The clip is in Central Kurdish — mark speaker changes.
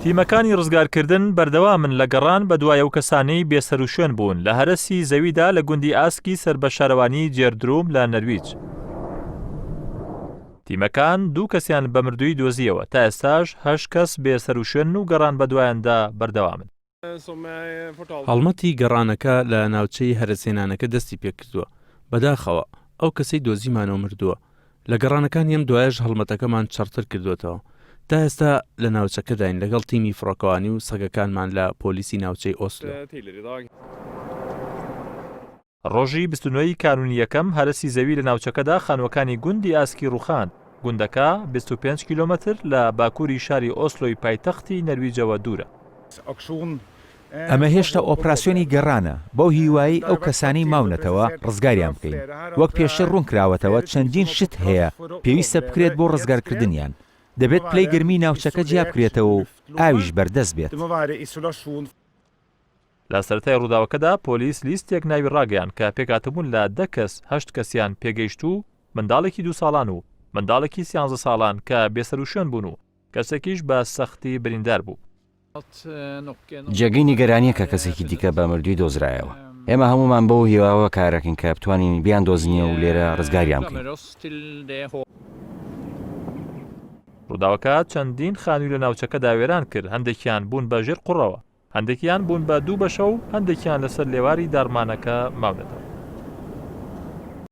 Speaker 1: تیمەکانی ڕزگارکردن بەردەوامن لە گەڕان بە دوای ئەو کەسانەی بێسەر و شوێن بوون لە هەرەسی زەویدا لە گوندی ئاسکی سەربەشارەوانی جێردروم لە نەرویج. تیمەکان دوو کەسیان بە مردووی دۆزیەوە، تا ئێستاش 8 کەس بێسەر و شوێن و گەڕان بە دوایاندا بەردەوامن.
Speaker 2: هەڵمەتی گەڕانەکە لە ناوچەی هەرەسێنانەکە دەستی پێکردووە. بەداخەوە ئەو کەسەی دۆزیمانەوە مردووە. لە گەڕانەکان یم دوایش هەڵمەتەکەمان چەرتر کردوێتەوە. تا ئێستا لە ناوچەکەداین لەگەڵ تیمی فڕۆکەوانی و سەگەکانمان لە پۆلیسی ناوچەی ئۆسلۆ.
Speaker 1: ڕۆژی 29 کانونی یەکەم هەرەسی زەوی لە ناوچەکەدا خانووەکانی گوندی ئاسکی ڕووخاند. گوندەکە 25 کیلۆمەتر لە باکووری شاری ئۆسلۆی پایتەختی نەرویجەوە دوورە.
Speaker 3: ئەمە هێشتا ئۆپراسیۆنی گەڕانە، بەو هیوایی ئەو کەسانی ماونەتەوە ڕزگاریان بکەین. وەک پێشتر ڕوونکراوەتەوە چەندین شت هەیە پێویستە بکرێت بۆ ڕزگارکردنیان. دەبێت پلەی گرمی ناوچەکە جیا بکرێتەوە و ئاویش بەردەست بێت.
Speaker 1: لە سەرەتای ڕووداوەکەدا پۆلیس لیستێک ناوی ڕاگەیان کە پێکاتەبوون لە 10 کەس 8 کەسیان پێگەیشت و منداڵێکی 2 ساڵان و منداڵێکی 13 ساڵان کە بێسەر و شوێن بوون و کەسێکیش بە سەختی بریندار بوو.
Speaker 4: جێگەی نیگەرانیە کە کەسێکی دیکە بە مردووی دۆزرایەوە. ئێمە هەمومان بەو هیواوە کارەکەین کە بتوانین بیان دۆزنیە و لێرە ڕزگاریان بکەین.
Speaker 1: ڕووداوەکە چەندین خانووی لە ناوچەکەدا وێران کرد، هەندێکیان بوون بە ژێر قوڕەوە، هەندێکیان بوون بە 2 بەشە و هەندێکیان لەسەر لێواری دارمانەکە ماونەتەوە.